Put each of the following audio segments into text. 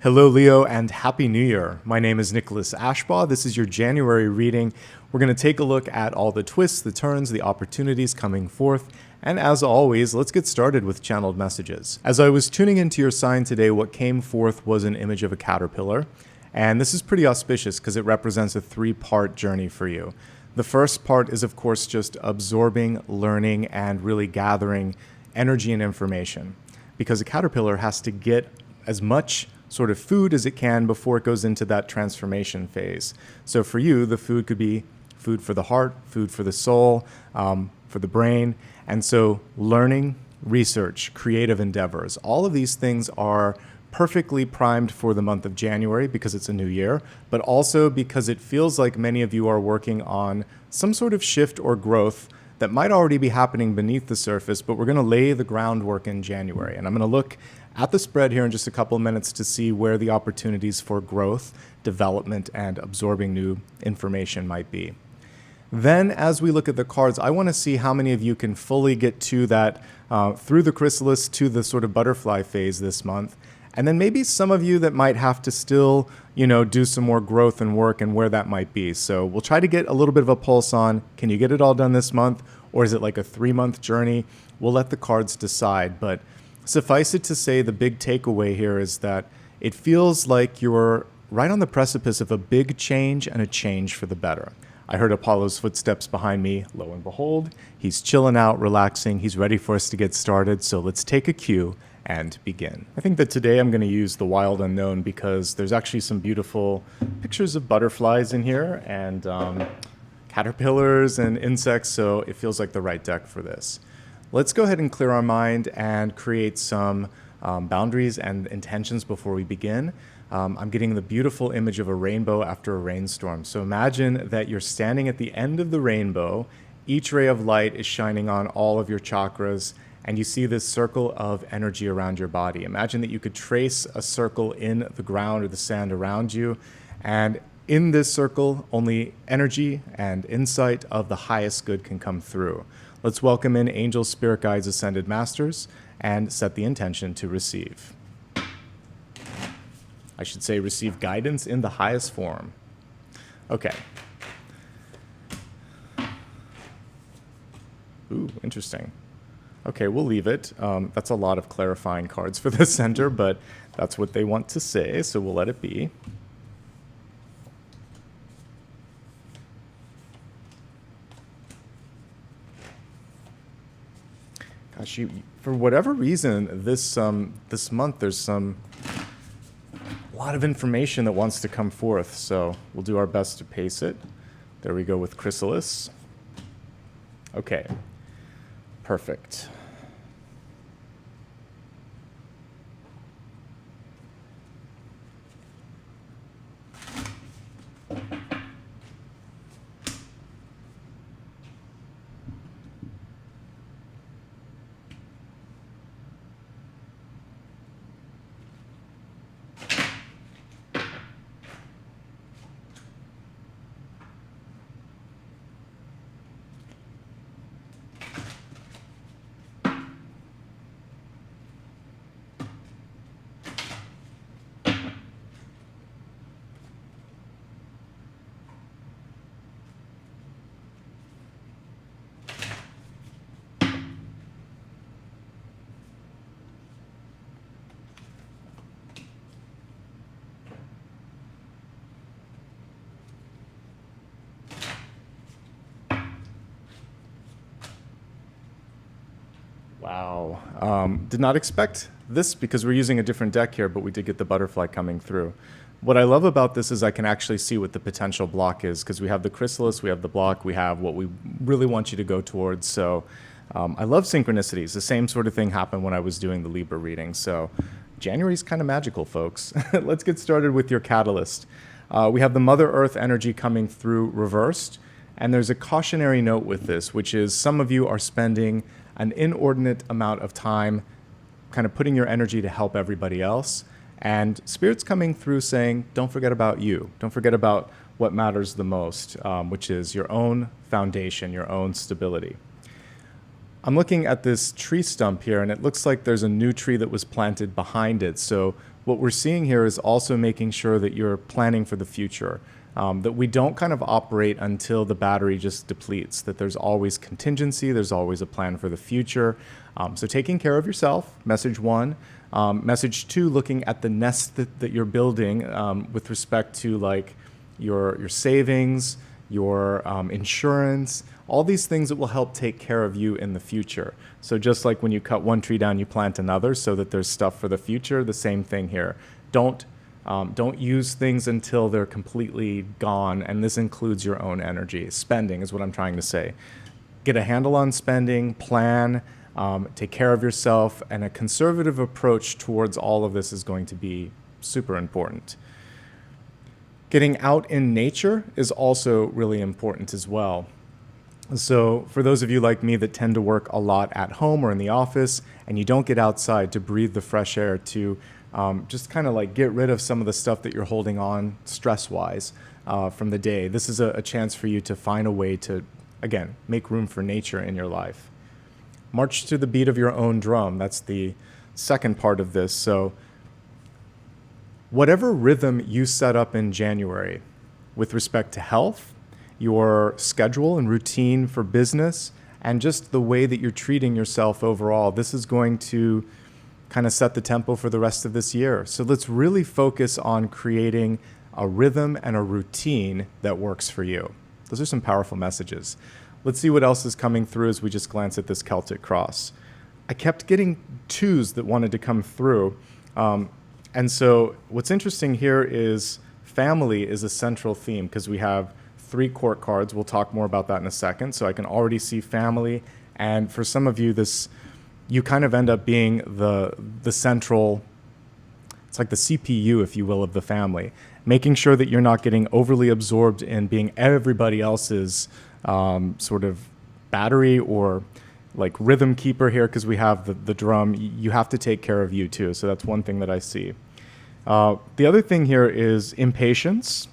Hello, Leo, and Happy New Year. My name is Nicholas Ashbaugh. This is your January reading. We're going to take a look at all the twists, the turns, the opportunities coming forth. And as always, let's get started with channeled messages. As I was tuning into your sign today, what came forth was an image of a caterpillar. And this is pretty auspicious because it represents a three-part journey for you. The first part is, of course, just absorbing, learning, and really gathering energy and information. Because a caterpillar has to get as much sort of food as it can before it goes into that transformation phase. So for you, the food could be food for the heart, food for the soul, for the brain. And so learning, research, creative endeavors, all of these things are perfectly primed for the month of January because it's a new year, but also because it feels like many of you are working on some sort of shift or growth that might already be happening beneath the surface, but we're going to lay the groundwork in January. And I'm going to look at the spread here in just a couple of minutes to see where the opportunities for growth, development, and absorbing new information might be. Then, as we look at the cards, I want to see how many of you can fully get to that through the chrysalis to the sort of butterfly phase this month. And then maybe some of you that might have to still, do some more growth and work and where that might be. So we'll try to get a little bit of a pulse on, can you get it all done this month? Or is it like a 3-month journey? We'll let the cards decide. But suffice it to say, the big takeaway here is that it feels like you're right on the precipice of a big change and a change for the better. I heard Apollo's footsteps behind me. Lo and behold, he's chilling out, relaxing. He's ready for us to get started. So let's take a cue and begin. I think that today I'm going to use the Wild Unknown because there's actually some beautiful pictures of butterflies in here and caterpillars and insects, so it feels like the right deck for this. Let's go ahead and clear our mind and create some boundaries and intentions before we begin. I'm getting the beautiful image of a rainbow after a rainstorm. So imagine that you're standing at the end of the rainbow. Each ray of light is shining on all of your chakras, and you see this circle of energy around your body. Imagine that you could trace a circle in the ground or the sand around you, and in this circle, only energy and insight of the highest good can come through. Let's welcome in angels, spirit guides, ascended masters, and set the intention to receive. I should say receive guidance in the highest form. Okay. Ooh, interesting. Okay, we'll leave it. That's a lot of clarifying cards for the center, but that's what they want to say, so we'll let it be. Gosh, for whatever reason, this month there's a lot of information that wants to come forth, so we'll do our best to pace it. There we go with chrysalis. Okay, perfect. Wow. Did not expect this because we're using a different deck here, but we did get the butterfly coming through. What I love about this is I can actually see what the potential block is because we have the chrysalis, we have the block, we have what we really want you to go towards. So I love synchronicities. The same sort of thing happened when I was doing the Libra reading. So January's kind of magical, folks. Let's get started with your catalyst. We have the Mother Earth energy coming through reversed. And there's a cautionary note with this, which is some of you are spending an inordinate amount of time kind of putting your energy to help everybody else. And Spirit's coming through saying, don't forget about you. Don't forget about what matters the most, which is your own foundation, your own stability. I'm looking at this tree stump here, and it looks like there's a new tree that was planted behind it. So what we're seeing here is also making sure that you're planning for the future, that we don't kind of operate until the battery just depletes, that there's always contingency, there's always a plan for the future. So taking care of yourself, message one. Message two, looking at the nest that you're building with respect to like your savings, your insurance, all these things that will help take care of you in the future. So just like when you cut one tree down, you plant another so that there's stuff for the future, the same thing here. Don't use things until they're completely gone, and this includes your own energy. Spending is what I'm trying to say. Get a handle on spending, plan, take care of yourself, and a conservative approach towards all of this is going to be super important. Getting out in nature is also really important as well. So for those of you like me that tend to work a lot at home or in the office, and you don't get outside to breathe the fresh air, to just kind of like get rid of some of the stuff that you're holding on stress-wise from the day, this is a chance for you to find a way to, again, make room for nature in your life. March to the beat of your own drum. That's the second part of this. So whatever rhythm you set up in January with respect to health, your schedule and routine for business, and just the way that you're treating yourself overall, this is going to kind of set the tempo for the rest of this year. So let's really focus on creating a rhythm and a routine that works for you. Those are some powerful messages. Let's see what else is coming through as we just glance at this Celtic Cross. I kept getting twos that wanted to come through. And so what's interesting here is family is a central theme because we have 3 court cards. We'll talk more about that in a second. So I can already see family. And for some of you, you kind of end up being the central, it's like the CPU, if you will, of the family. Making sure that you're not getting overly absorbed in being everybody else's sort of battery or like rhythm keeper here, because we have the drum. You have to take care of you too. So that's one thing that I see. The other thing here is impatience.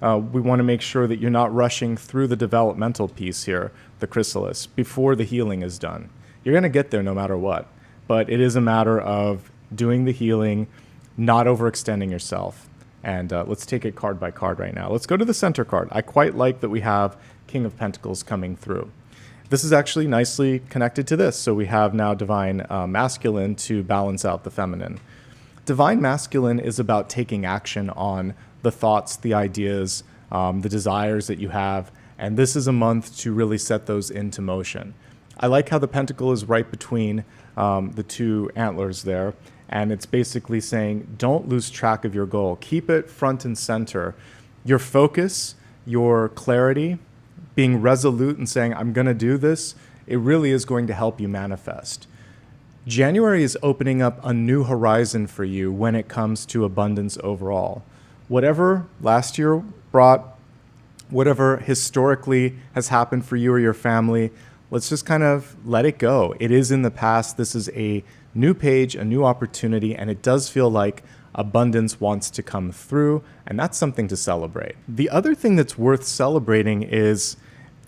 We want to make sure that you're not rushing through the developmental piece here, the chrysalis, before the healing is done. You're going to get there no matter what, but it is a matter of doing the healing, not overextending yourself. And let's take it card by card right now. Let's go to the center card. I quite like that we have King of Pentacles coming through. This is actually nicely connected to this. So we have now Divine Masculine to balance out the feminine. Divine Masculine is about taking action on the thoughts, the ideas, the desires that you have. And this is a month to really set those into motion. I like how the pentacle is right between the 2 antlers there. And it's basically saying, don't lose track of your goal. Keep it front and center. Your focus, your clarity, being resolute and saying, I'm going to do this, it really is going to help you manifest. January is opening up a new horizon for you when it comes to abundance overall. Whatever last year brought, whatever historically has happened for you or your family, let's just kind of let it go. It is in the past. This is a new page, a new opportunity, and it does feel like abundance wants to come through, and that's something to celebrate. The other thing that's worth celebrating is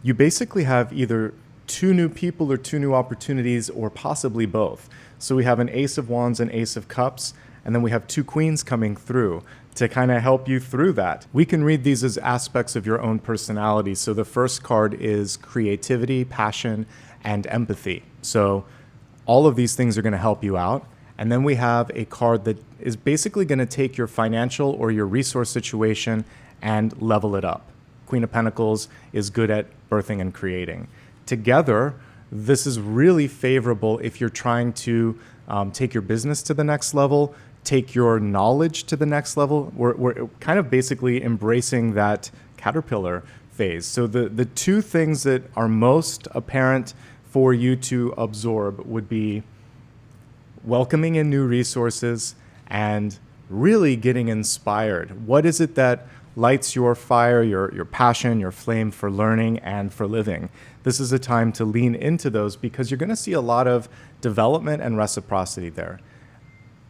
you basically have either 2 new people or 2 new opportunities, or possibly both. So we have an Ace of Wands and Ace of Cups, and then we have 2 Queens coming through to kind of help you through that. We can read these as aspects of your own personality. So the first card is creativity, passion, and empathy. So all of these things are going to help you out. And then we have a card that is basically going to take your financial or your resource situation and level it up. Queen of Pentacles is good at birthing and creating. Together, this is really favorable if you're trying to take your business to the next level, take your knowledge to the next level. We're kind of basically embracing that caterpillar phase. So the 2 things that are most apparent for you to absorb would be welcoming in new resources and really getting inspired. What is it that lights your fire, your passion, your flame for learning and for living? This is a time to lean into those because you're going to see a lot of development and reciprocity there.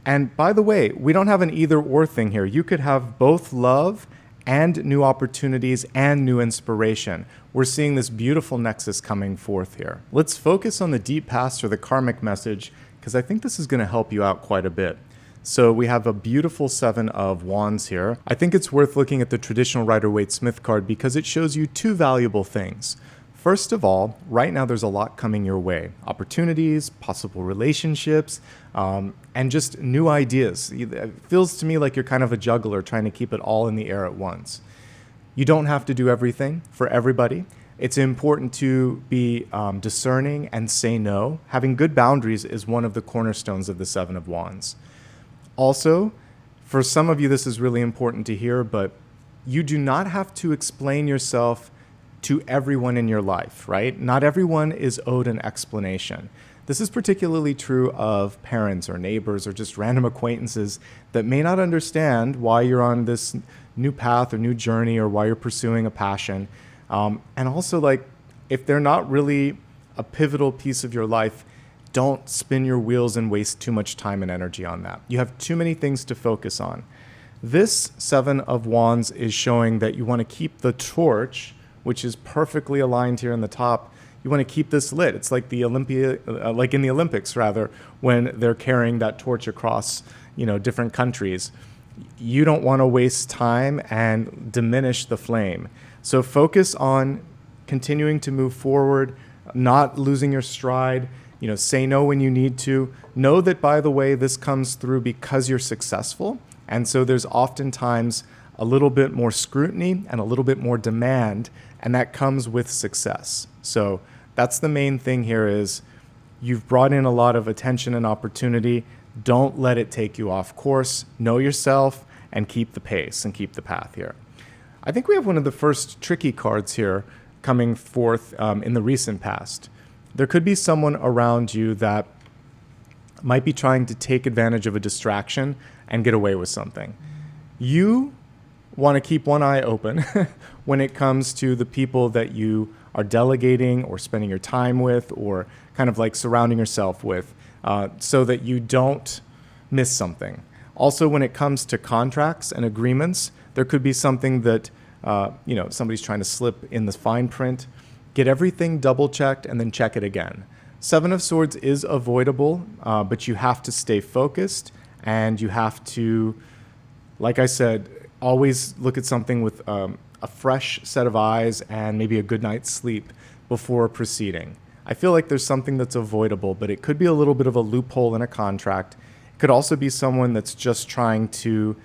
And by the way, we don't have an either or thing here. You could have both love and new opportunities and new inspiration. We're seeing this beautiful nexus coming forth here. Let's focus on the deep past or the karmic message, because I think this is going to help you out quite a bit. So we have a beautiful 7 of Wands here. I think it's worth looking at the traditional Rider-Waite-Smith card because it shows you two valuable things. First of all, right now there's a lot coming your way. Opportunities, possible relationships, and just new ideas. It feels to me like you're kind of a juggler trying to keep it all in the air at once. You don't have to do everything for everybody. It's important to be discerning and say no. Having good boundaries is one of the cornerstones of the 7 of Wands. Also, for some of you, this is really important to hear, but you do not have to explain yourself to everyone in your life, right? Not everyone is owed an explanation. This is particularly true of parents or neighbors or just random acquaintances that may not understand why you're on this new path or new journey or why you're pursuing a passion. And also, like, if they're not really a pivotal piece of your life, don't spin your wheels and waste too much time and energy on that. You have too many things to focus on. This 7 of Wands is showing that you want to keep the torch, which is perfectly aligned here in the top. You want to keep this lit. It's like the like in the Olympics, rather, when they're carrying that torch across, different countries. You don't want to waste time and diminish the flame. So focus on continuing to move forward, not losing your stride. Say no when you need to. Know that, by the way, this comes through because you're successful. And so there's oftentimes a little bit more scrutiny and a little bit more demand, and that comes with success. So that's the main thing here is you've brought in a lot of attention and opportunity. Don't let it take you off course. Know yourself and keep the pace and keep the path here. I think we have one of the first tricky cards here coming forth in the recent past. There could be someone around you that might be trying to take advantage of a distraction and get away with something. You want to keep one eye open when it comes to the people that you are delegating or spending your time with or kind of like surrounding yourself with so that you don't miss something. Also, when it comes to contracts and agreements, there could be something that somebody's trying to slip in the fine print. Get everything double checked and then check it again. 7 of Swords is avoidable, but you have to stay focused and you have to, like I said, always look at something with a fresh set of eyes and maybe a good night's sleep before proceeding. I feel like there's something that's avoidable, but it could be a little bit of a loophole in a contract. It could also be someone that's just trying to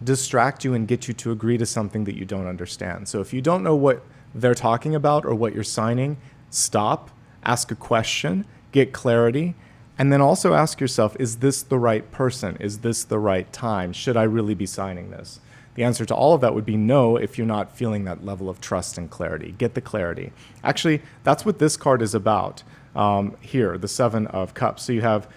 distract you and get you to agree to something that you don't understand. So if you don't know what they're talking about or what you're signing, stop, ask a question, get clarity, and then also ask yourself, is this the right person? Is this the right time? Should I really be signing this? The answer to all of that would be no if you're not feeling that level of trust and clarity. Get the clarity. Actually, that's what this card is about here, the 7 of Cups. So you have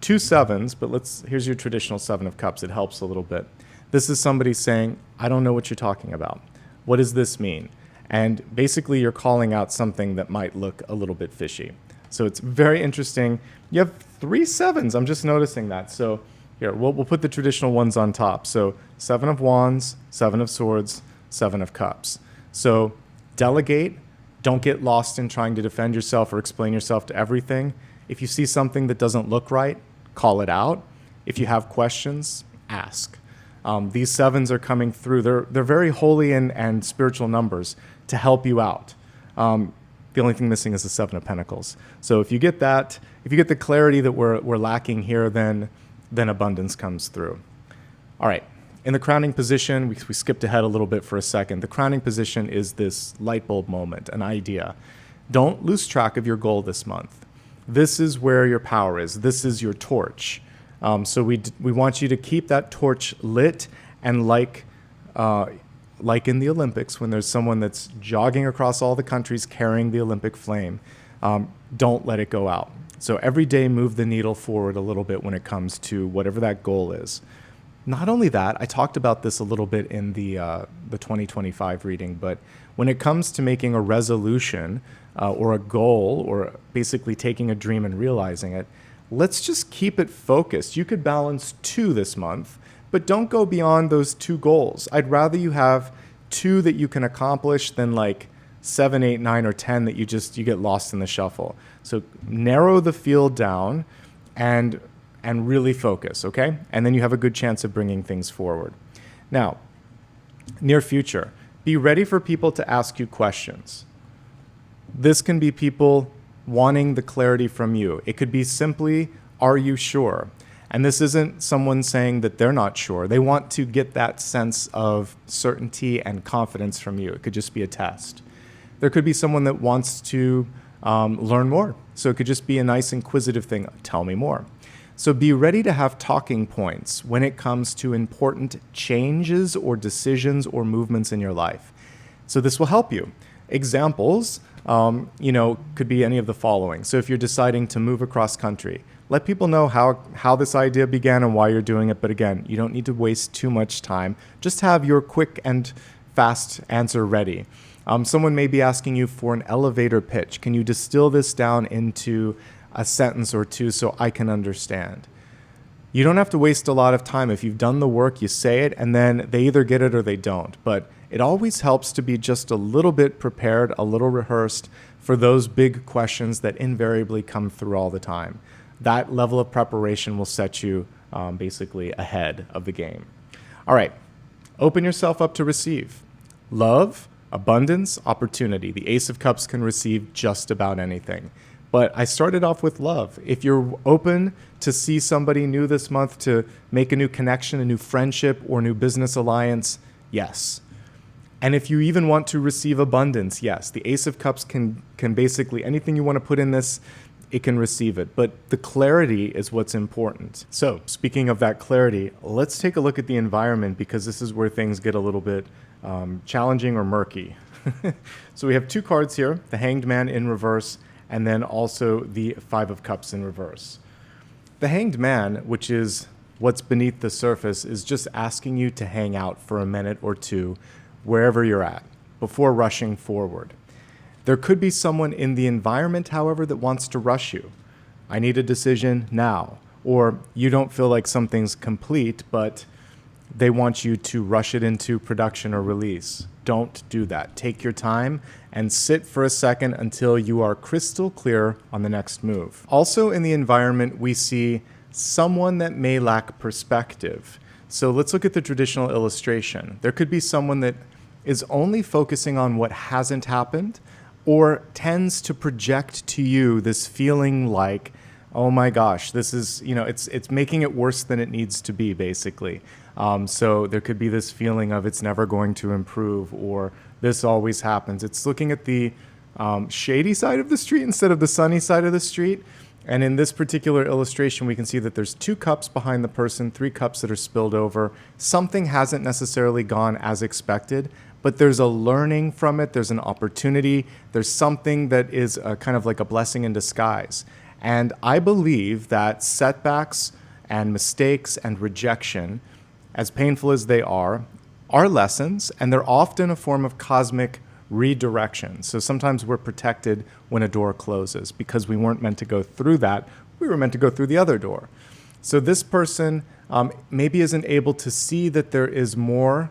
2 sevens, but here's your traditional 7 of Cups. It helps a little bit. This is somebody saying, I don't know what you're talking about. What does this mean? And basically, you're calling out something that might look a little bit fishy. So it's very interesting. You have 3 sevens. I'm just noticing that. So here, we'll put the traditional ones on top. So 7 of Wands, 7 of Swords, 7 of Cups. So delegate. Don't get lost in trying to defend yourself or explain yourself to everything. If you see something that doesn't look right, call it out. If you have questions, ask. These sevens are coming through. They're very holy and spiritual numbers to help you out. The only thing missing is the 7 of Pentacles. So if you get that, if you get the clarity that we're lacking here, then abundance comes through. All right. In the crowning position, we skipped ahead a little bit for a second. The crowning position is this light bulb moment, an idea. Don't lose track of your goal this month. This is where your power is. This is your torch. So we want you to keep that torch lit, and like in the Olympics, when there's someone that's jogging across all the countries carrying the Olympic flame, don't let it go out. So every day move the needle forward a little bit when it comes to whatever that goal is. Not only that, I talked about this a little bit in the 2025 reading, but when it comes to making a resolution or a goal, or basically taking a dream and realizing it, let's just keep it focused. You could balance 2 this month, but don't go beyond those 2 goals. I'd rather you have 2 that you can accomplish than like 7, 8, 9, or 10 that you get lost in the shuffle. So narrow the field down and and really focus, okay? And then you have a good chance of bringing things forward. Now, near future, be ready for people to ask you questions. This can be people wanting the clarity from you. It could be simply, are you sure? And this isn't someone saying that they're not sure. They want to get that sense of certainty and confidence from you. It could just be a test. There could be someone that wants to learn more. So it could just be a nice inquisitive thing. Tell me more. So be ready to have talking points when it comes to important changes or decisions or movements in your life. So this will help you. Examples, could be any of the following. So if you're deciding to move across country, let people know how this idea began and why you're doing it. But again, you don't need to waste too much time. Just have your quick and fast answer ready. Someone may be asking you for an elevator pitch. Can you distill this down into a sentence or two so I can understand? You don't have to waste a lot of time. If you've done the work, you say it, and then they either get it or they don't. But it always helps to be just a little bit prepared, a little rehearsed for those big questions that invariably come through all the time. That level of preparation will set you basically ahead of the game. All right, open yourself up to receive. Love, abundance, opportunity. The Ace of Cups can receive just about anything. But I started off with love. If you're open to see somebody new this month, to make a new connection, a new friendship, or new business alliance, yes. And if you even want to receive abundance, yes. The Ace of Cups can basically, anything you want to put in this, it can receive it. But the clarity is what's important. So speaking of that clarity, let's take a look at the environment, because this is where things get a little bit challenging or murky. So we have two cards here, the Hanged Man in reverse, and then also the Five of Cups in reverse. The Hanged Man, which is what's beneath the surface, is just asking you to hang out for a minute or two wherever you're at before rushing forward. There could be someone in the environment, however, that wants to rush you. I need a decision now. Or you don't feel like something's complete, but they want you to rush it into production or release. Don't do that. Take your time and sit for a second until you are crystal clear on the next move. Also in the environment, we see someone that may lack perspective. So let's look at the traditional illustration. There could be someone that is only focusing on what hasn't happened, or tends to project to you this feeling like, oh my gosh, this is, it's making it worse than it needs to be, basically. So there could be this feeling of it's never going to improve, or this always happens. It's looking at the shady side of the street instead of the sunny side of the street. And in this particular illustration, we can see that there's 2 cups behind the person, 3 cups that are spilled over. Something hasn't necessarily gone as expected, but there's a learning from it. There's an opportunity. There's something that is kind of like a blessing in disguise. And I believe that setbacks and mistakes and rejection, as painful as they are lessons, and they're often a form of cosmic redirection. So sometimes we're protected when a door closes because we weren't meant to go through that. We were meant to go through the other door. So this person maybe isn't able to see that there is more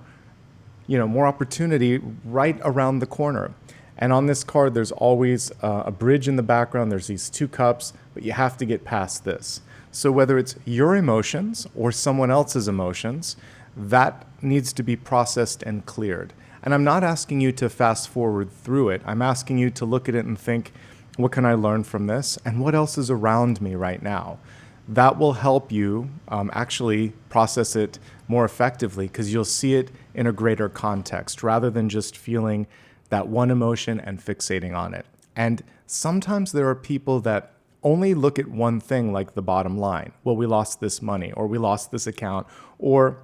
opportunity right around the corner. And on this card, there's always a bridge in the background. There's these 2 cups, but you have to get past this. So whether it's your emotions or someone else's emotions, that needs to be processed and cleared. And I'm not asking you to fast forward through it. I'm asking you to look at it and think, what can I learn from this? And what else is around me right now? That will help you actually process it more effectively, because you'll see it in a greater context rather than just feeling that one emotion and fixating on it. And sometimes there are people that only look at one thing, like the bottom line. Well, we lost this money, or we lost this account, or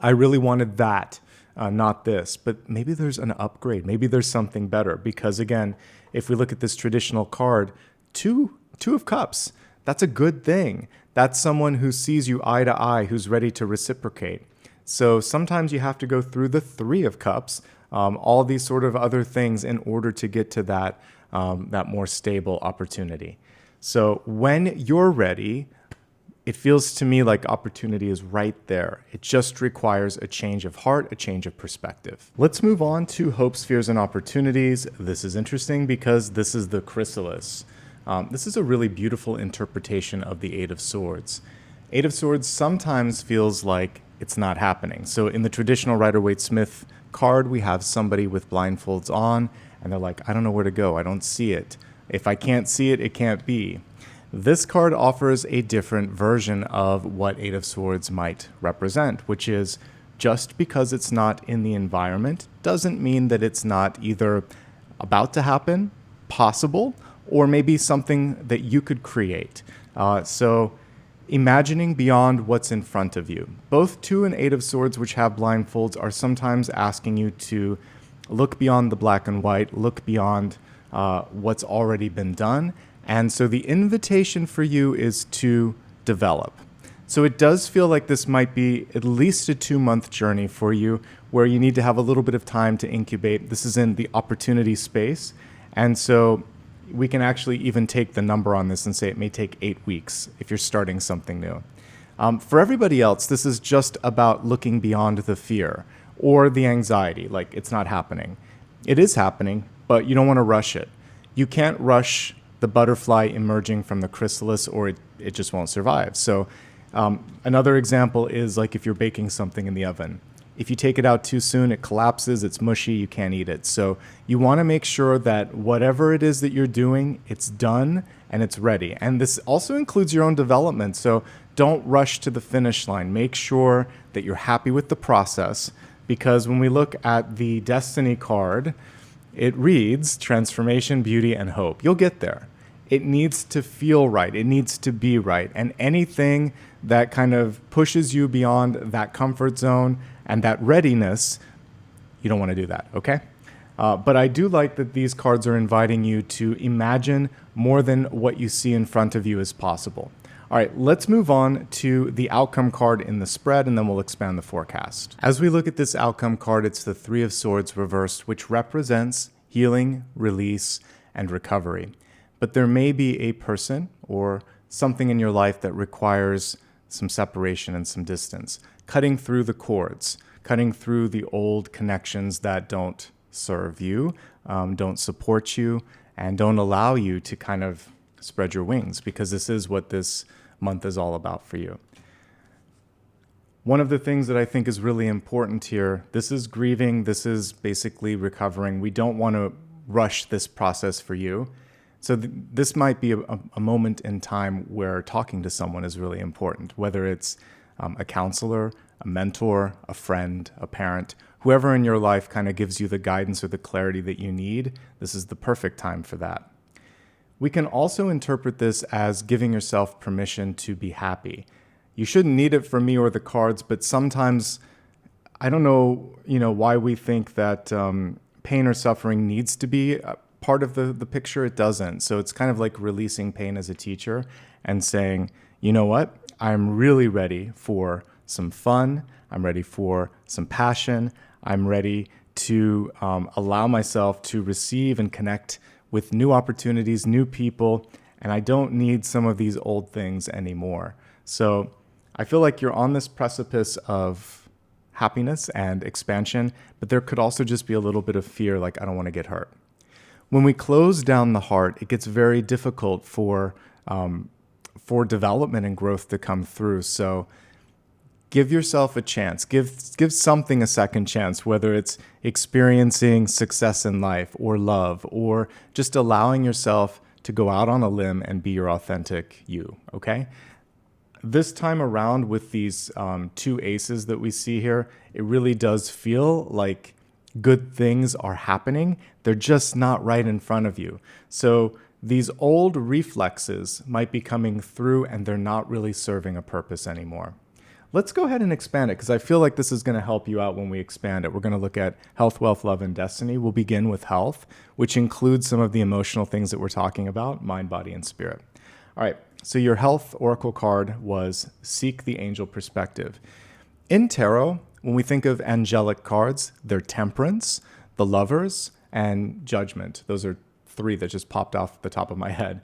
I really wanted that, not this. But maybe there's an upgrade. Maybe there's something better. Because again, if we look at this traditional card, two of cups, that's a good thing. That's someone who sees you eye to eye, who's ready to reciprocate. So sometimes you have to go through the 3 of cups, all these sort of other things in order to get to that more stable opportunity. So when you're ready, it feels to me like opportunity is right there. It just requires a change of heart, a change of perspective. Let's move on to hopes, fears, and opportunities. This is interesting because this is the chrysalis. This is a really beautiful interpretation of the 8 of Swords. Eight of Swords sometimes feels like it's not happening. So in the traditional Rider-Waite-Smith card, we have somebody with blindfolds on, and they're like, I don't know where to go. I don't see it. If I can't see it, it can't be. This card offers a different version of what Eight of Swords might represent, which is just because it's not in the environment doesn't mean that it's not either about to happen, possible, or maybe something that you could create. So imagining beyond what's in front of you. Both 2 and 8 of Swords, which have blindfolds, are sometimes asking you to look beyond the black and white, look beyond what's already been done. And so the invitation for you is to develop. So it does feel like this might be at least a 2-month journey for you, where you need to have a little bit of time to incubate. This is in the opportunity space. And so we can actually even take the number on this and say it may take 8 weeks if you're starting something new. For everybody else, this is just about looking beyond the fear or the anxiety, like it's not happening. It is happening, but you don't want to rush it. You can't rush the butterfly emerging from the chrysalis, or it just won't survive. So another example is like if you're baking something in the oven. If you take it out too soon, it collapses, it's mushy, you can't eat it. So you want to make sure that whatever it is that you're doing, it's done and it's ready. And this also includes your own development. So don't rush to the finish line. Make sure that you're happy with the process, because when we look at the Destiny card, it reads transformation, beauty, and hope. You'll get there. It needs to feel right. It needs to be right. And anything that kind of pushes you beyond that comfort zone and that readiness, you don't want to do that, okay? But I do like that these cards are inviting you to imagine more than what you see in front of you is possible. All right, let's move on to the outcome card in the spread, and then we'll expand the forecast. As we look at this outcome card, it's the Three of Swords reversed, which represents healing, release, and recovery. But there may be a person or something in your life that requires some separation and some distance, cutting through the cords, cutting through the old connections that don't serve you, don't support you, and don't allow you to kind of spread your wings, because this is what this month is all about for you. One of the things that I think is really important here, this is grieving, this is basically recovering. We don't want to rush this process for you. So this might be a moment in time where talking to someone is really important, whether it's a counselor, a mentor, a friend, a parent, whoever in your life kind of gives you the guidance or the clarity that you need. This is the perfect time for that. We can also interpret this as giving yourself permission to be happy. You shouldn't need it from me or the cards, but sometimes, I don't know, why we think that pain or suffering needs to be part of the picture. It doesn't. So it's kind of like releasing pain as a teacher and saying, you know what, I'm really ready for some fun. I'm ready for some passion. I'm ready to allow myself to receive and connect with new opportunities, new people, and I don't need some of these old things anymore. So I feel like you're on this precipice of happiness and expansion, but there could also just be a little bit of fear, like I don't want to get hurt. When we close down the heart, it gets very difficult for development and growth to come through. So give yourself a chance. Give something a second chance, whether it's experiencing success in life or love, or just allowing yourself to go out on a limb and be your authentic you, okay? This time around with these 2 aces that we see here, it really does feel like good things are happening. They're just not right in front of you. So these old reflexes might be coming through and they're not really serving a purpose anymore. Let's go ahead and expand it, because I feel like this is going to help you out when we expand it. We're going to look at health, wealth, love, and destiny. We'll begin with health, which includes some of the emotional things that we're talking about, mind, body, and spirit. All right, so your health oracle card was Seek the Angel Perspective. In tarot, when we think of angelic cards, they're Temperance, the Lovers, and Judgment. Those are 3 that just popped off the top of my head.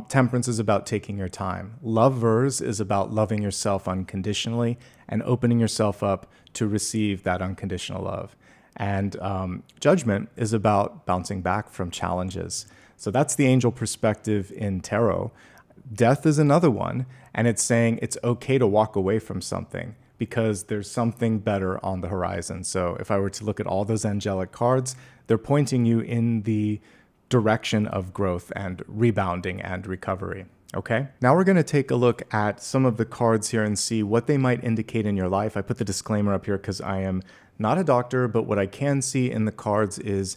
Temperance is about taking your time. Lovers is about loving yourself unconditionally and opening yourself up to receive that unconditional love. And Judgment is about bouncing back from challenges. So that's the angel perspective in tarot. Death is another one, and it's saying it's okay to walk away from something because there's something better on the horizon. So if I were to look at all those angelic cards, they're pointing you in the direction of growth and rebounding and recovery. Okay, now we're going to take a look at some of the cards here and see what they might indicate in your life. I put the disclaimer up here because I am not a doctor, but what I can see in the cards is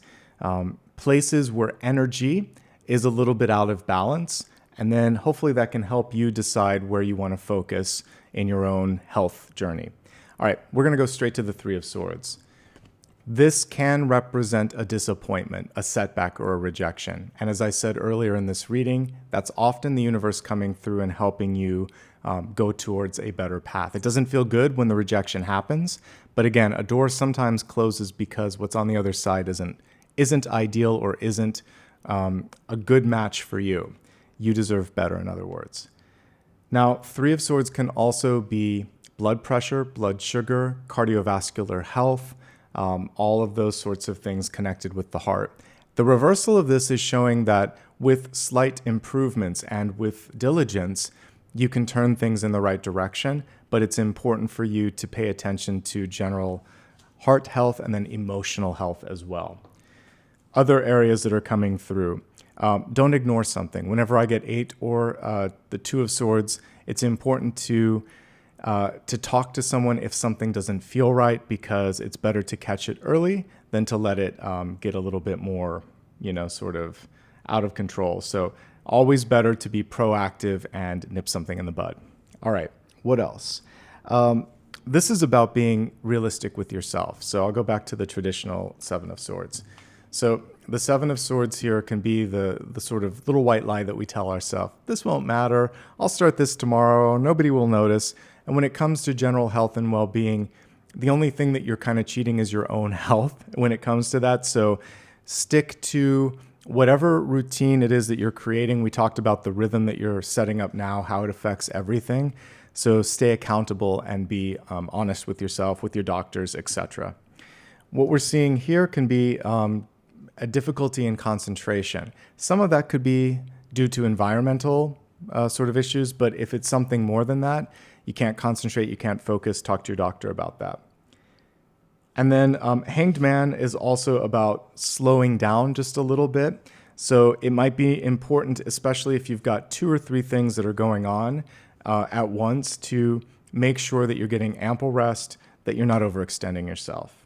places where energy is a little bit out of balance. And then hopefully that can help you decide where you want to focus in your own health journey. All right, we're going to go straight to the Three of Swords. This can represent a disappointment, a setback, or a rejection. And as I said earlier in this reading, that's often the universe coming through and helping you go towards a better path. It doesn't feel good when the rejection happens, but again, a door sometimes closes because what's on the other side isn't ideal or isn't a good match for you. You deserve better, in other words. Now, Three of Swords can also be blood pressure, blood sugar, cardiovascular health, all of those sorts of things connected with the heart. The reversal of this is showing that with slight improvements and with diligence, you can turn things in the right direction, but it's important for you to pay attention to general heart health and then emotional health as well. Other areas that are coming through. Don't ignore something. Whenever I get 8 or the Two of Swords, it's important to talk to someone if something doesn't feel right, because it's better to catch it early than to let it get a little bit more, sort of out of control. So always better to be proactive and nip something in the bud. All right, what else? This is about being realistic with yourself. So I'll go back to the traditional Seven of Swords. So the Seven of Swords here can be the sort of little white lie that we tell ourselves. This won't matter. I'll start this tomorrow. Nobody will notice. And when it comes to general health and well-being, the only thing that you're kind of cheating is your own health when it comes to that. So stick to whatever routine it is that you're creating. We talked about the rhythm that you're setting up now, how it affects everything. So stay accountable and be honest with yourself, with your doctors, etc. What we're seeing here can be a difficulty in concentration. Some of that could be due to environmental sort of issues, but if it's something more than that, you can't concentrate, you can't focus, talk to your doctor about that. And then Hanged Man is also about slowing down just a little bit. So it might be important, especially if you've got 2 or 3 things that are going on at once, to make sure that you're getting ample rest, that you're not overextending yourself.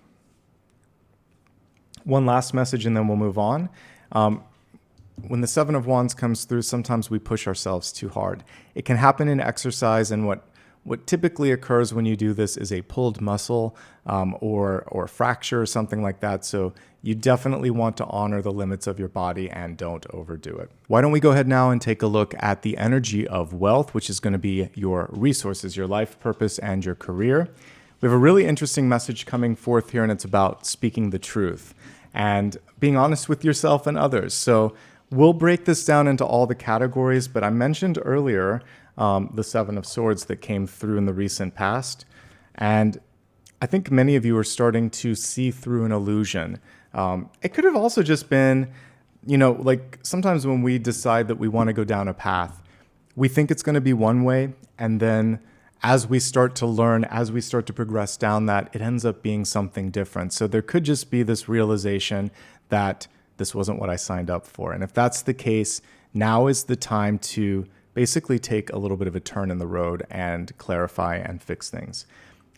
One last message and then we'll move on. When the Seven of Wands comes through, sometimes we push ourselves too hard. It can happen in exercise, and what typically occurs when you do this is a pulled muscle or fracture or something like that. So you definitely want to honor the limits of your body and don't overdo it. Why don't we go ahead now and take a look at the energy of wealth, which is going to be your resources, your life purpose, and your career. We have a really interesting message coming forth here, and it's about speaking the truth and being honest with yourself and others. So we'll break this down into all the categories, but I mentioned earlier the Seven of Swords that came through in the recent past. And I think many of you are starting to see through an illusion. It could have also just been, like sometimes when we decide that we want to go down a path, we think it's going to be one way, and then as we start to learn, as we start to progress down that, it ends up being something different. So there could just be this realization that this wasn't what I signed up for. And if that's the case, now is the time to basically take a little bit of a turn in the road and clarify and fix things.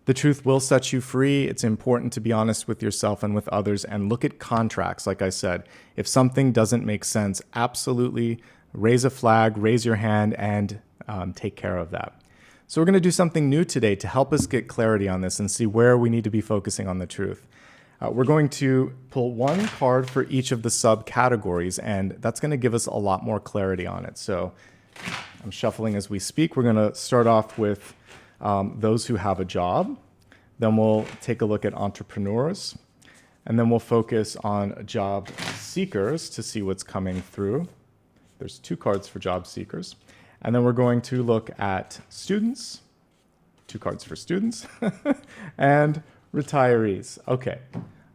The truth will set you free. It's important to be honest with yourself and with others and look at contracts. Like I said, if something doesn't make sense, absolutely raise a flag, raise your hand, and take care of that. So we're going to do something new today to help us get clarity on this and see where we need to be focusing on the truth. We're going to pull one card for each of the subcategories, and that's going to give us a lot more clarity on it. So I'm shuffling as we speak. We're going to start off with those who have a job. Then we'll take a look at entrepreneurs. And then we'll focus on job seekers to see what's coming through. There's 2 cards for job seekers. And then we're going to look at students, 2 cards for students, and retirees. Okay,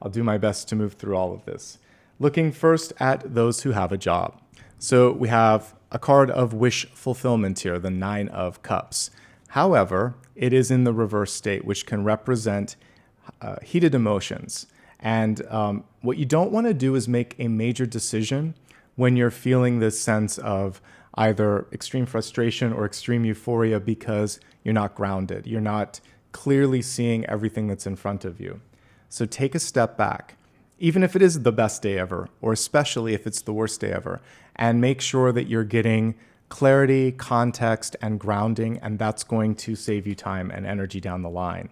I'll do my best to move through all of this. Looking first at those who have a job. So we have a card of wish fulfillment here, the Nine of Cups. However, it is in the reverse state, which can represent heated emotions. And what you don't want to do is make a major decision when you're feeling this sense of either extreme frustration or extreme euphoria because you're not grounded. You're not clearly seeing everything that's in front of you. So take a step back, even if it is the best day ever, or especially if it's the worst day ever, and make sure that you're getting clarity, context, and grounding, and that's going to save you time and energy down the line.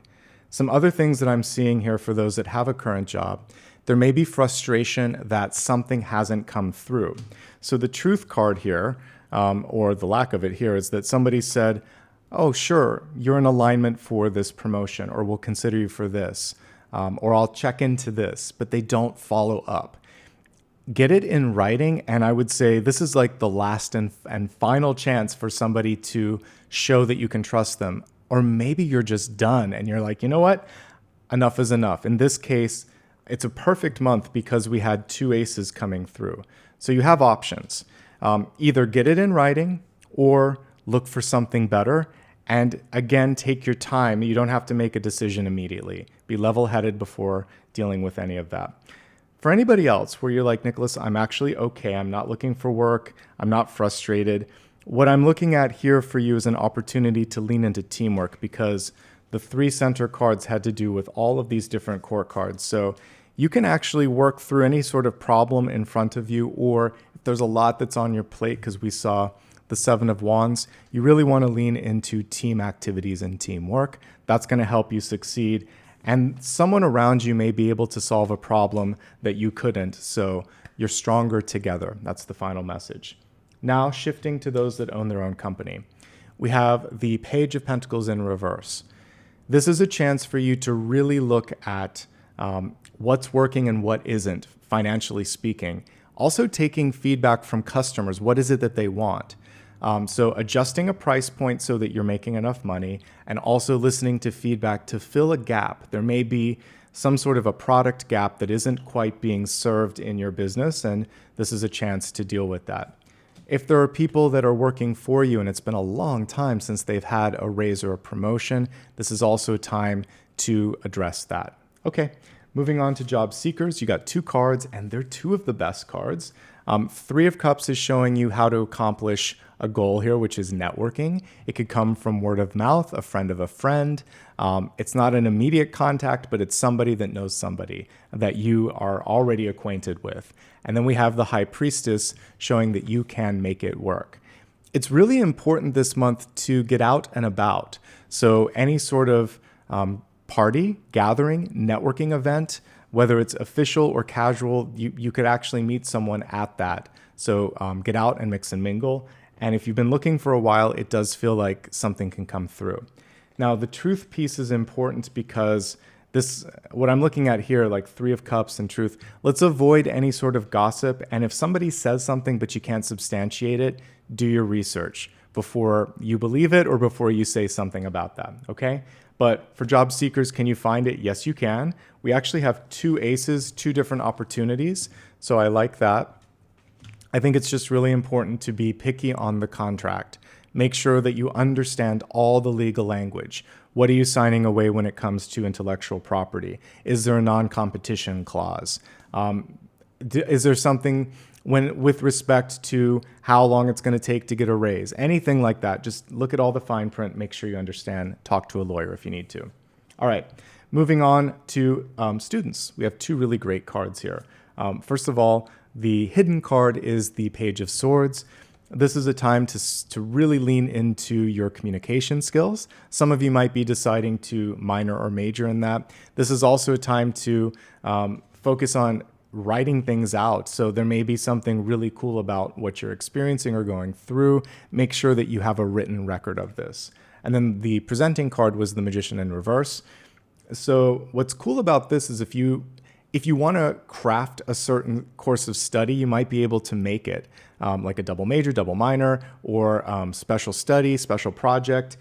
Some other things that I'm seeing here for those that have a current job, there may be frustration that something hasn't come through. So the truth card here, or the lack of it here, is that somebody said, oh, sure, you're in alignment for this promotion, or we'll consider you for this, or I'll check into this, but they don't follow up. Get it in writing, and I would say this is like the last and final chance for somebody to show that you can trust them. Or maybe you're just done and you're like, you know what? Enough is enough. In this case, it's a perfect month because we had two aces coming through. So you have options. Either get it in writing or look for something better. And again, take your time. You don't have to make a decision immediately. Be level-headed before dealing with any of that. For anybody else where you're like, Nicholas, I'm actually okay. I'm not looking for work. I'm not frustrated. What I'm looking at here for you is an opportunity to lean into teamwork because the three center cards had to do with all of these different court cards. So you can actually work through any sort of problem in front of you, or if there's a lot that's on your plate, because we saw the Seven of Wands, you really want to lean into team activities and teamwork. That's going to help you succeed. And someone around you may be able to solve a problem that you couldn't. So you're stronger together. That's the final message. Now shifting to those that own their own company. We have the Page of Pentacles in reverse. This is a chance for you to really look at what's working and what isn't, financially speaking. Also taking feedback from customers. What is it that they want? So adjusting a price point so that you're making enough money, and also listening to feedback to fill a gap. There may be some sort of a product gap that isn't quite being served in your business, and this is a chance to deal with that. If there are people that are working for you and it's been a long time since they've had a raise or a promotion, this is also a time to address that. Okay, moving on to job seekers. You got two cards, and they're two of the best cards. Three of Cups is showing you how to accomplish a goal here, which is networking. It could come from word of mouth, a friend of a friend. It's not an immediate contact, but it's somebody that knows somebody that you are already acquainted with. And then we have the High Priestess showing that you can make it work. It's really important this month to get out and about. So any sort of party, gathering, networking event, whether it's official or casual, you could actually meet someone at that. So get out and mix and mingle. And if you've been looking for a while, it does feel like something can come through. Now, the truth piece is important because what I'm looking at here, like Three of Cups and truth, let's avoid any sort of gossip. And if somebody says something but you can't substantiate it, do your research before you believe it or before you say something about that, okay? But for job seekers, can you find it? Yes, you can. We actually have two aces, two different opportunities. So I like that. I think it's just really important to be picky on the contract. Make sure that you understand all the legal language. What are you signing away when it comes to intellectual property? Is there a non-competition clause? Is there something with respect to how long it's going to take to get a raise? Anything like that. Just look at all the fine print. Make sure you understand. Talk to a lawyer if you need to. All right. Moving on to students. We have two really great cards here. First of all, the hidden card is the Page of Swords. This is a time to really lean into your communication skills. Some of you might be deciding to minor or major in that. This is also a time to focus on writing things out. So there may be something really cool about what you're experiencing or going through. Make sure that you have a written record of this. And then the presenting card was the Magician in reverse. So what's cool about this is if you want to craft a certain course of study, you might be able to make it like a double major, double minor, or special study, special project.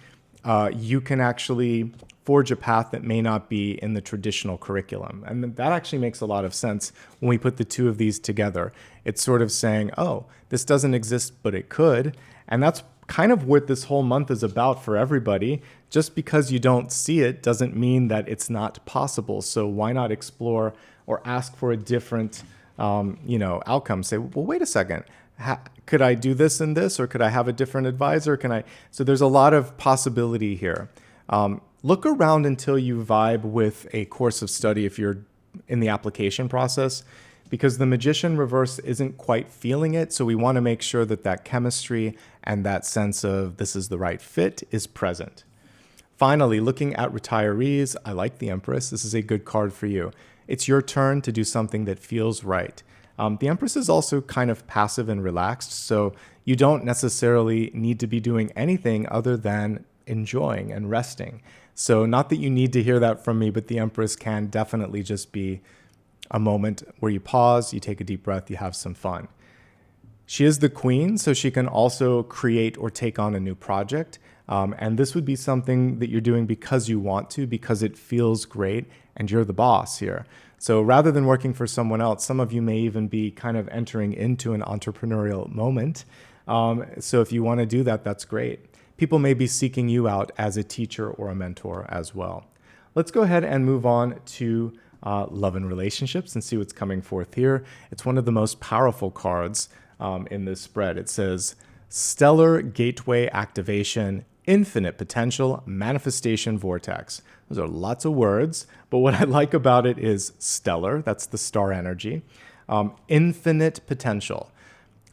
You can actually forge a path that may not be in the traditional curriculum. And that actually makes a lot of sense when we put the two of these together. It's sort of saying, oh, this doesn't exist, but it could. And that's kind of what this whole month is about for everybody. Just because you don't see it doesn't mean that it's not possible. So why not explore or ask for a different outcome? Say, well, wait a second. Could I do this and this, or could I have a different advisor? So there's a lot of possibility here. Look around until you vibe with a course of study if you're in the application process, because the Magician reverse isn't quite feeling it. So we want to make sure that that chemistry and that sense of this is the right fit is present. Finally, looking at retirees, I like the Empress. This is a good card for you. It's your turn to do something that feels right. The Empress is also kind of passive and relaxed, so you don't necessarily need to be doing anything other than enjoying and resting. So not that you need to hear that from me, but the Empress can definitely just be a moment where you pause, you take a deep breath, you have some fun. She is the Queen, so she can also create or take on a new project. And this would be something that you're doing because you want to, because it feels great, and you're the boss here. So rather than working for someone else, some of you may even be kind of entering into an entrepreneurial moment. So if you want to do that, that's great. People may be seeking you out as a teacher or a mentor as well. Let's go ahead and move on to love and relationships and see what's coming forth here. It's one of the most powerful cards in this spread. It says, Stellar Gateway Activation, Infinite Potential, Manifestation Vortex. Those are lots of words, but what I like about it is stellar, that's the star energy, infinite potential.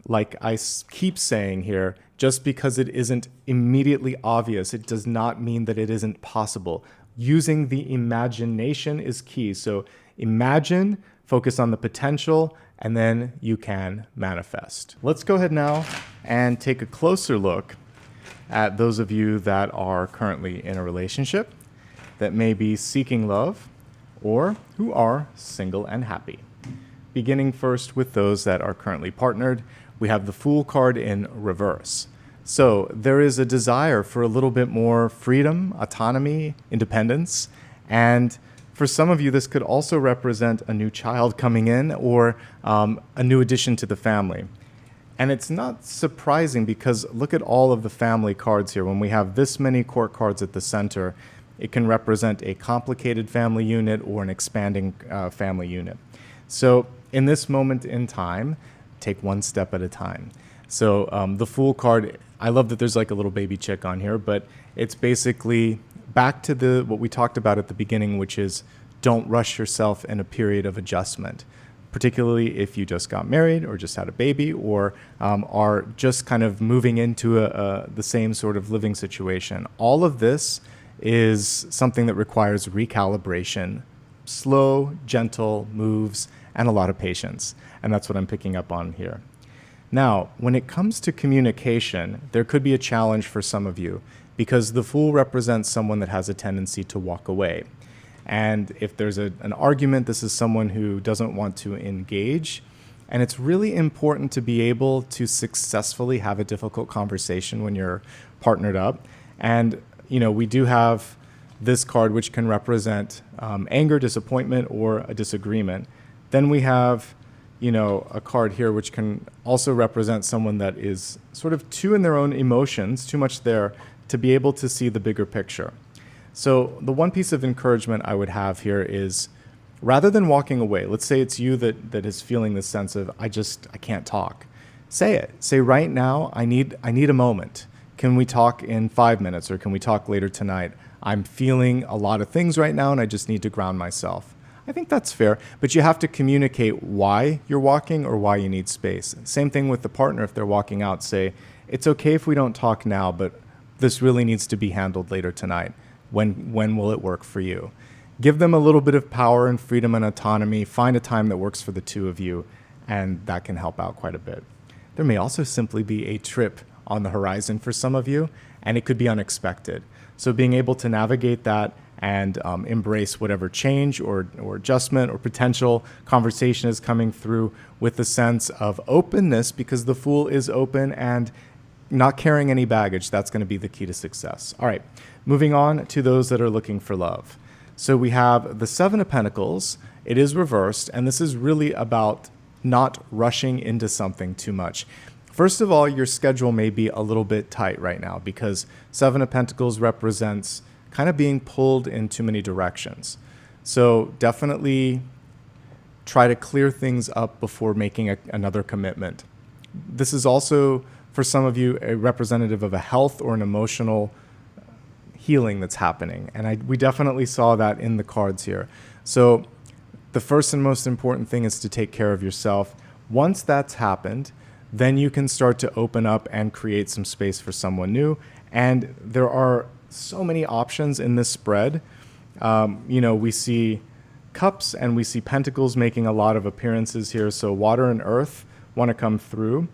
Like I keep saying here, just because it isn't immediately obvious, it does not mean that it isn't possible. Using the imagination is key. So imagine, focus on the potential, and then you can manifest. Let's go ahead now and take a closer look at those of you that are currently in a relationship, that may be seeking love, or who are single and happy. Beginning first with those that are currently partnered, we have the Fool card in reverse. So there is a desire for a little bit more freedom, autonomy, independence, and for some of you, this could also represent a new child coming in or a new addition to the family. And it's not surprising because look at all of the family cards here. When we have this many court cards at the center, it can represent a complicated family unit or an expanding family unit. So in this moment in time, take one step at a time. So the Fool card, I love that there's like a little baby chick on here, but it's basically back to what we talked about at the beginning, which is don't rush yourself in a period of adjustment, particularly if you just got married or just had a baby or are just kind of moving into the same sort of living situation. All of this is something that requires recalibration, slow, gentle moves, and a lot of patience. And that's what I'm picking up on here. Now, when it comes to communication, there could be a challenge for some of you because the Fool represents someone that has a tendency to walk away. And if there's an argument, this is someone who doesn't want to engage. And it's really important to be able to successfully have a difficult conversation when you're partnered up. And, we do have this card, which can represent anger, disappointment, or a disagreement. Then we have, a card here, which can also represent someone that is sort of too in their own emotions, too much there to be able to see the bigger picture. So the one piece of encouragement I would have here is rather than walking away, let's say it's you that is feeling this sense of, I can't talk. Say it. Say right now, I need a moment. Can we talk in 5 minutes or can we talk later tonight? I'm feeling a lot of things right now and I just need to ground myself. I think that's fair, but you have to communicate why you're walking or why you need space. Same thing with the partner. If they're walking out, say, it's okay if we don't talk now, but this really needs to be handled later tonight. When will it work for you? Give them a little bit of power and freedom and autonomy. Find a time that works for the two of you, and that can help out quite a bit. There may also simply be a trip on the horizon for some of you, and it could be unexpected. So being able to navigate that and embrace whatever change or adjustment or potential conversation is coming through with a sense of openness, because the Fool is open and not carrying any baggage. That's going to be the key to success. All right, Moving on to those that are looking for love. So we have the Seven of Pentacles. It is reversed, and this is really about not rushing into something too much. First of all, your schedule may be a little bit tight right now because Seven of Pentacles represents kind of being pulled in too many directions. So definitely try to clear things up before making another commitment. This is also, for some of you, a representative of a health or an emotional healing that's happening. And we definitely saw that in the cards here. So the first and most important thing is to take care of yourself. Once that's happened, then you can start to open up and create some space for someone new. And there are so many options in this spread. We see cups and we see pentacles making a lot of appearances here. So water and earth want to come through.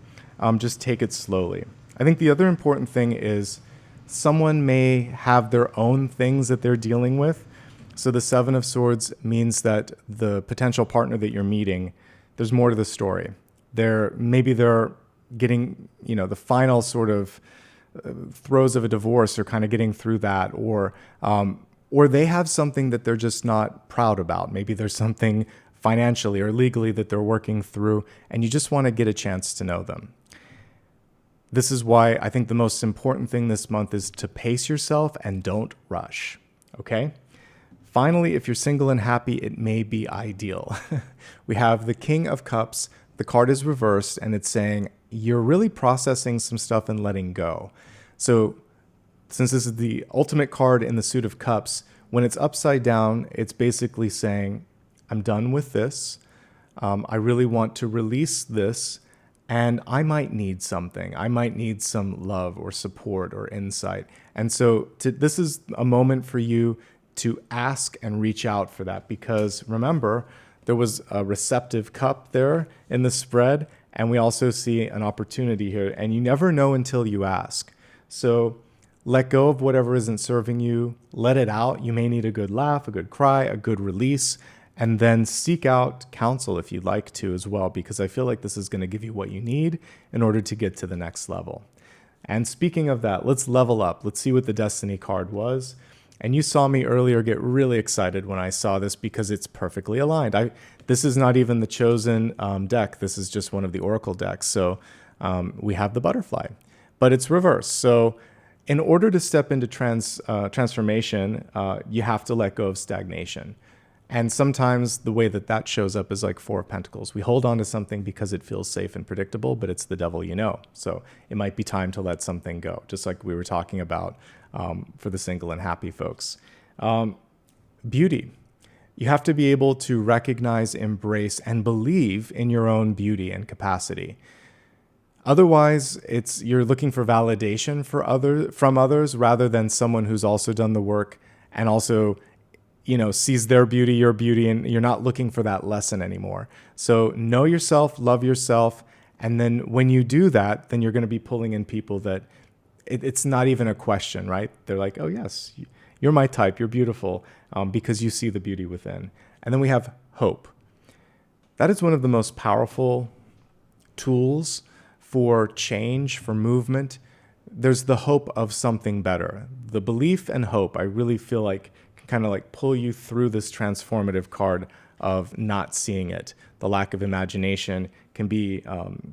Just take it slowly. I think the other important thing is someone may have their own things that they're dealing with. So the Seven of Swords means that the potential partner that you're meeting, there's more to the story. Maybe they're getting, the final sort of throes of a divorce, or kind of getting through that, or they have something that they're just not proud about. Maybe there's something financially or legally that they're working through, and you just want to get a chance to know them. This is why I think the most important thing this month is to pace yourself and don't rush, okay? Finally, if you're single and happy, it may be ideal. We have the King of Cups. The card is reversed, and it's saying you're really processing some stuff and letting go. So since this is the ultimate card in the suit of cups, when it's upside down, it's basically saying, I'm done with this. I really want to release this, and I might need something. I might need some love or support or insight. And so this is a moment for you to ask and reach out for that, because remember, there was a receptive cup there in the spread, and we also see an opportunity here, and you never know until you ask. So let go of whatever isn't serving you, let it out. You may need a good laugh, a good cry, a good release, and then seek out counsel if you'd like to as well, because I feel like this is going to give you what you need in order to get to the next level. And speaking of that, let's level up. Let's see what the Destiny card was. And you saw me earlier get really excited when I saw this because it's perfectly aligned. This is not even the chosen deck. This is just one of the Oracle decks. So we have the butterfly, but it's reversed. So in order to step into transformation, you have to let go of stagnation. And sometimes the way that shows up is like Four of Pentacles. We hold on to something because it feels safe and predictable, but it's the devil you know. So it might be time to let something go, just like we were talking about for the single and happy folks. Beauty. You have to be able to recognize, embrace, and believe in your own beauty and capacity. Otherwise, you're looking for validation from others rather than someone who's also done the work and also sees their beauty, your beauty, and you're not looking for that lesson anymore. So know yourself, love yourself, and then when you do that, then you're going to be pulling in people that it's not even a question, right? They're like, oh yes, you're my type, you're beautiful, because you see the beauty within. And then we have hope. That is one of the most powerful tools for change, for movement. There's the hope of something better. The belief and hope, I really feel like, kind of like pull you through this transformative card of not seeing it. The lack of imagination can be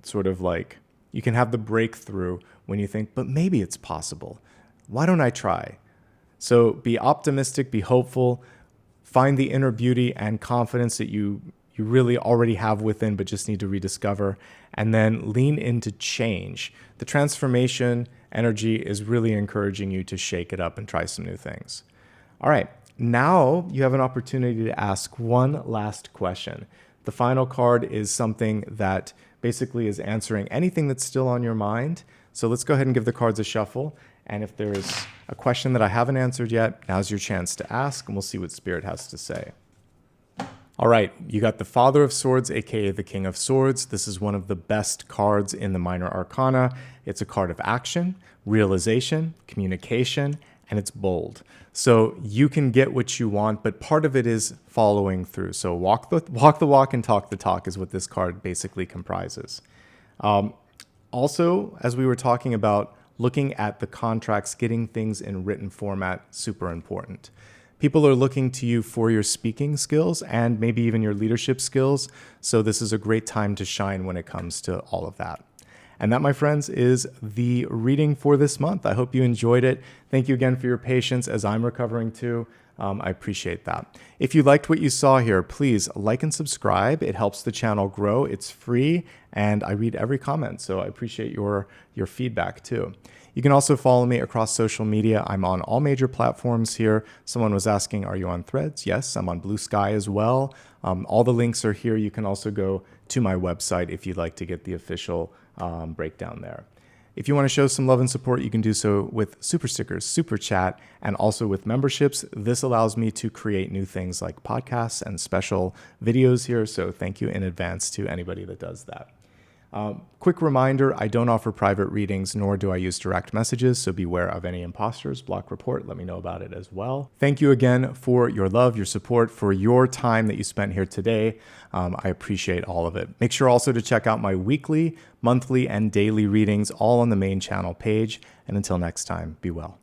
sort of like, you can have the breakthrough when you think, but maybe it's possible. Why don't I try? So be optimistic, be hopeful, find the inner beauty and confidence that you really already have within, but just need to rediscover, and then lean into change. The transformation energy is really encouraging you to shake it up and try some new things. All right. Now you have an opportunity to ask one last question. The final card is something that basically is answering anything that's still on your mind. So let's go ahead and give the cards a shuffle. And if there's a question that I haven't answered yet, now's your chance to ask, and we'll see what Spirit has to say. All right, you got the Father of Swords, aka the King of Swords. This is one of the best cards in the Minor Arcana. It's a card of action, realization, communication, and it's bold. So you can get what you want, but part of it is following through. So walk the walk and talk the talk is what this card basically comprises. Also, as we were talking about, looking at the contracts, getting things in written format, super important. People are looking to you for your speaking skills and maybe even your leadership skills. So this is a great time to shine when it comes to all of that. And that, my friends, is the reading for this month. I hope you enjoyed it. Thank you again for your patience as I'm recovering too. I appreciate that. If you liked what you saw here, please like and subscribe. It helps the channel grow. It's free, and I read every comment, so I appreciate your feedback too. You can also follow me across social media. I'm on all major platforms here. Someone was asking, are you on Threads? Yes, I'm on Blue Sky as well. All the links are here. You can also go to my website if you'd like to get the official breakdown there. If you want to show some love and support, you can do so with super stickers, super chat, and also with memberships. This allows me to create new things like podcasts and special videos here. So thank you in advance to anybody that does that. Quick reminder, I don't offer private readings, nor do I use direct messages, so beware of any imposters. Block report, let me know about it as well. Thank you again for your love, your support, for your time that you spent here today. I appreciate all of it. Make sure also to check out my weekly, monthly, and daily readings, all on the main channel page. And until next time, be well.